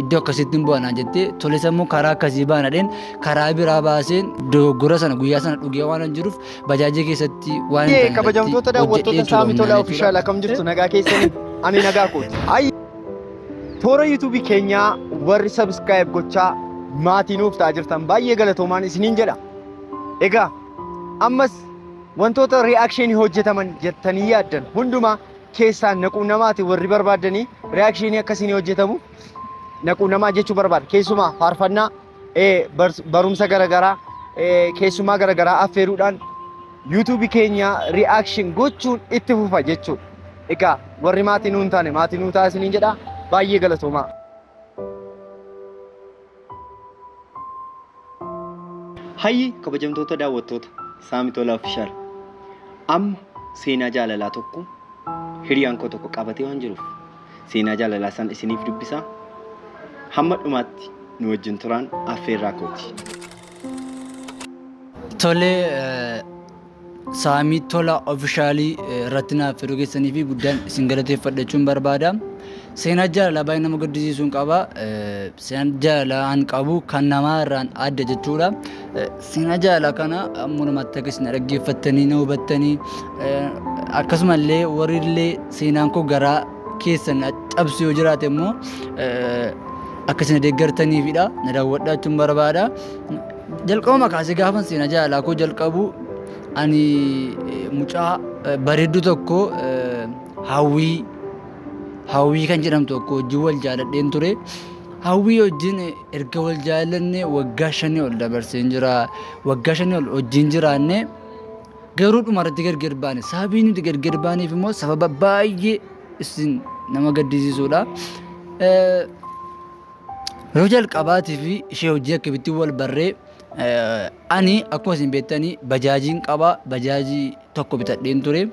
iddoo akkasitti hin bu'anaa jettee tole sammuu karaa akkasii baanadheen karaa biraa baaseen dogoggora sana guyyaa sana dhugee waan hin jiruuf bajaajii keessatti waan hin taane kabajamtoota daawwattoota Saamii Tolaa Ofishaal akkam jirtu nagaa keessanii ani nagaa kooti. Toora yuutuubii keenyaa warri sabskiraayib gochaa maatii nuuf ta'aa jirtan baay'ee galatoomaan isiniin jedha. Egaa ammas wantoota reakshinii hojjetaman jettanii yaaddan hundumaa keessaan naquu namaati warri barbaadanii reakshinii akkasiin hojjetamu naquu namaa jechuu barbaada. Keessumaa faarfannaa barumsa garaagaraa keessumaa garaagaraa affeeruudhaan yuutuubii keenya reakshin gochuun itti fufa jechuudha. Egaa warri maatii nuun taane maatii nuu ta'a isiniin jedha baay'ee galatoomaa. Hayyi kabajamtoota daawwattoota Saamii Tolaa Ofishaal amma seenaa jaalalaa tokko hiriyaan koo tokko qabatee waan jiruuf seenaa jaalalaa san isiniif dubbisaa hamma dhumaatti nu wajjin turaan affeerraa kooti. Tole Saamii Tolaa Ofishaalii irratti naaf fedhuu keessanii fi guddaan isin galateeffadhachuun barbaada. Seenaa jaalalaa baay'ee nama gaddisiisuun qaba. Seenaa jaalalaa an qabu kan namaa irraan adda jechuudha. Seenaa jaalalaa kana ammoo namatti akka isin dhaggeeffattanii na hubattanii akkasumallee warri illee seenaan koo garaa keessan cabsu yoo jiraate immoo akka isin deeggartaniifidha. Na daawwadhachuun barbaada. Jalqabuma kaasee gaafan seenaa jaalalaa koo jalqabu ani mucaa bareedduu tokko Hawwii kan jedhamtu tokko wajjin wal jaaladheen ture. Hawwii wajjin erga wal jaalanne waggaa 5 ol dabarseen jira. Waggaa 5 ol wajjin jiraanne garuu dhumarratti gargar baane. Sababiin nuti gargar baaneef immoo sababa baay'ee isin nama gaddisiisudha. Yoo jalqabaatii fi ishee hojii akkamitti wal barree ani akkuma isin beektanii bajaajiin qaba. Bajaajii tokko bitadheen ture.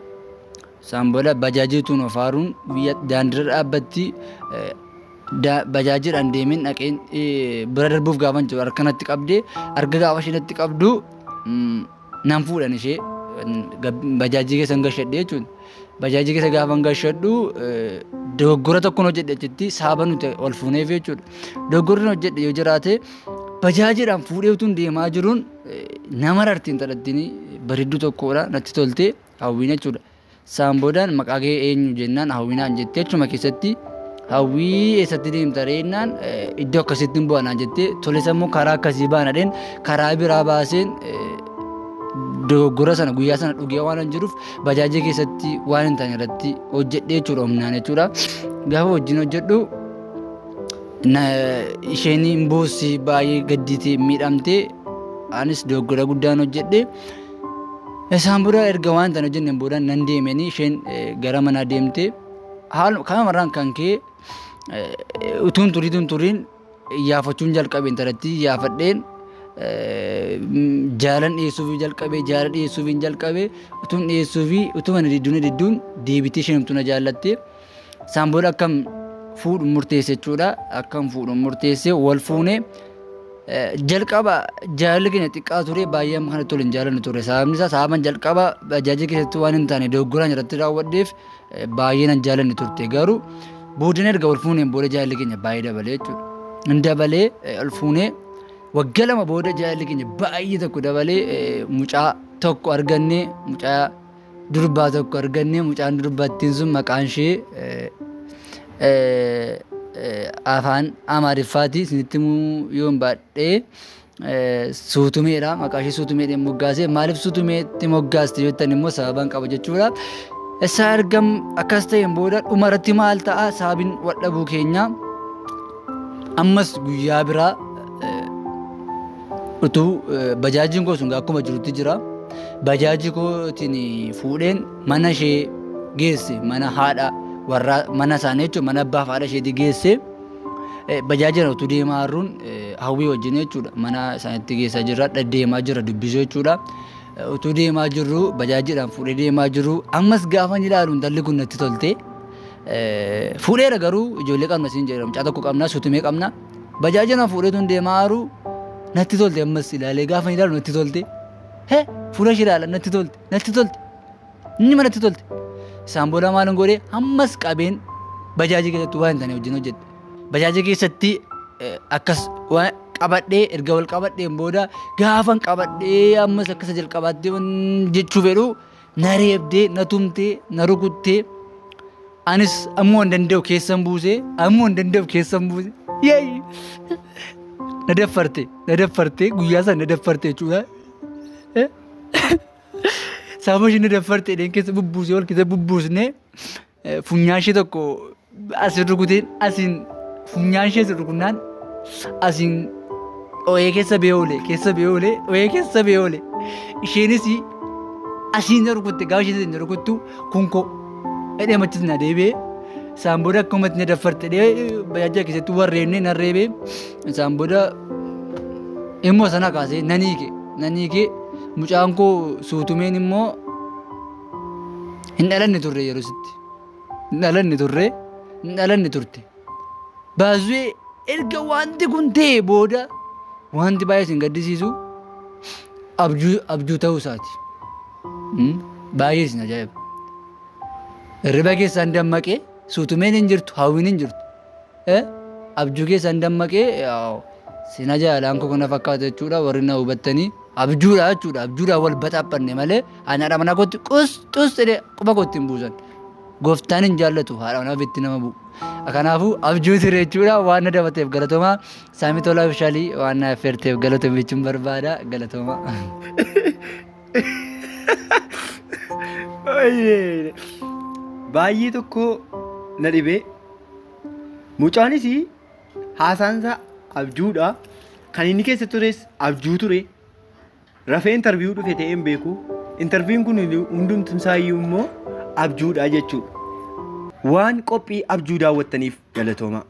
Sambola bajaajii tuun ofaaruun biyya daandii dhaabbatti bajaajiidhaan deemeen dhaqeen bira darbuuf gaafan jiru harkanatti qabdee arga gaafa isheetti qabdu nan fuudhan ishee bajaajii keessa gashadhe jechuudha. Bajaajii keessa gaafa gashadhu dogoggora tokkoon hojjedhe jechutti saaba nuti ol fuuneef jechuudha. Dogoggorri hojjedhe yoo jiraate bajaajiidhaan fuudhee utuun deemaa jiruun nama rartiin talattiin bareedduu tokkodha natti tolte hawwiin jechuudha. Saamboodaan maqaa kee eenyu jennaan hawwinaan jettee achuma keessatti hawwii eessatti deemta reennaan iddoo akkasitti hin bu'anaan jettee tole sammuu karaa akkasii baanadheen karaa biraa baaseen dogoggora sana guyyaa sana dhugee waan hin jiruuf bajaajii keessatti waan hin taane irratti hojjedhee jechuudha humnaan jechuudha. Gaafa wajjin hojjedhu isheen hin boossi baay'ee gadditee miidhamtee anis dogoggora guddaan hojjedhe. Isaan booda erga waan tan hojjenneen booda nan deemanii isheen gara manaa deemte kamarraan kan kee utuun turiin iyyaafachuun jalqabeen taratti iyyaafadheen jaalan dhiyeessuufii jalqabee utuun dhiyeessuufii utuma didduun deebitee isheen humtuna jaallatte. Isaan booda akkam fuudhu murteesse jechuudha. Akkam fuudhu murteesse wal fuune. Jalqaba jaalalli keenya xiqqaa ture baay'ee amma kanatti waliin jaalannu ture. Sababni isaa sababan jalqaba bajaajii keessatti waan hin taane dogoggoraan irratti raawwadheef baay'ee nan jaalanni turte. Garuu boodina erga wal fuuneen booda jaalalli keenya baay'ee dabalee jechuudha. Hin dabalee ol fuunee waggaa 2 booda jaalalli keenya baay'ee tokko dabalee mucaa tokko argannee mucaa durbaa tokko argannee mucaan durbattiin sun maqaan ishee afaan Amaariffaati isinitti yoon baadhee suutumeedha. Maqaa ishee suutumeedhaan moggaasee maaliif suutumeetti moggaaste jettan immoo sababaan qaba jechuudha. Isa argam akkas ta'een booda dhumarratti maal ta'a sababiin wadhabuu keenya ammas guyyaa biraa utuu bajaajiin koo sun akkuma jirutti jira. Bajaajii kootiin fuudheen mana ishee geesse mana haadha warra mana isaanii jechuudha mana abbaa fi haadha isheetii geesse bajaajii utuu deemaa jirruun hawwii wajjin jechuudha mana isaaniitti geessaa jirra deemaa jira dubbisuu jechuudha. Utuu deemaa jirru bajaajiidhaan fuudhee deemaa jirru ammas gaafa ilaalu intalli kun natti tolte. Fuudheera garuu ijoollee qabna siin jedhama mucaa tokko qabna suutumee qabna bajaajiidhaan fuudhee tun deemaa jiru natti tolte ammas ilaalee gaafa ilaalu natti tolte. Fuula ishee ilaala natti tolte inni mana natti tolte. Isaan booda maal godhee ammas qabeen bajaajii keessatti waan hin taane wajjin hojjette. Bajaajii keessatti akkas waan qabadhee erga wal qabadheen booda gaafan qabadhee ammas akkasa jalqabaatti jechuu fedhu na reebdee na tumtee na rukuttee anis ammoo hin danda'u keessan buuse yeey na daffarte guyyaa sana na daffarte jechuudha. Saamuu ishee na daffarte dheen keessa bubbuuse wal keessa bubbuusne funyaan ishee tokko asin rukuteen asiin funyaan ishee asin rukunnaan asiin ooyee keessa bee oole isheenis asiin na rukutte gaafa ishee na rukuttu kunko edhee machis na deebee isaan booda akkumatti na daffarte dhee bajaajaa keessatti warreennee na reebee isaan booda immoo sana kaasee nan hiike mucaan koo suutumeen immoo hin dhalanne turre yeroo sitti hin dhalanne turte baay'ee erga wanti kun ta'e booda wanti baay'ee isin gaddisiisu abjuu ta'uu isaati. Baay'ee isin ajaa'iba. Hirriba keessaan dammaqee suutumeen hin jirtu hawwiin hin jirtu abjuu keessaan dammaqee sin ajaa'ilaan koo kana fakkaata jechuudha warri na hubattanii abjuudhaan wal baxaaphanne malee haadha manaa kootti qus jedhee quba kootti hin buusan. Gooftaan hin jaallatu haadha manaa ofitti nama bu'u. Kanaafuu abjuu ture jechuudha waan na dabateef galatoomaa Saamii Tolaa Ofishaalii waan na affeerteef galatoomaa jechuun barbaada galatoomaa. Baay'ee tokko na dhibee mucaanis haasaansaa abjuudha kan inni keessa tures abjuu ture rafee intarviiyuu dhufe ta'ee hin beeku intarviiyuun kun hundumtumsaayyuu immoo abjuudha jechuudha waan qophii abjuu daawwattaniif galatoomaa.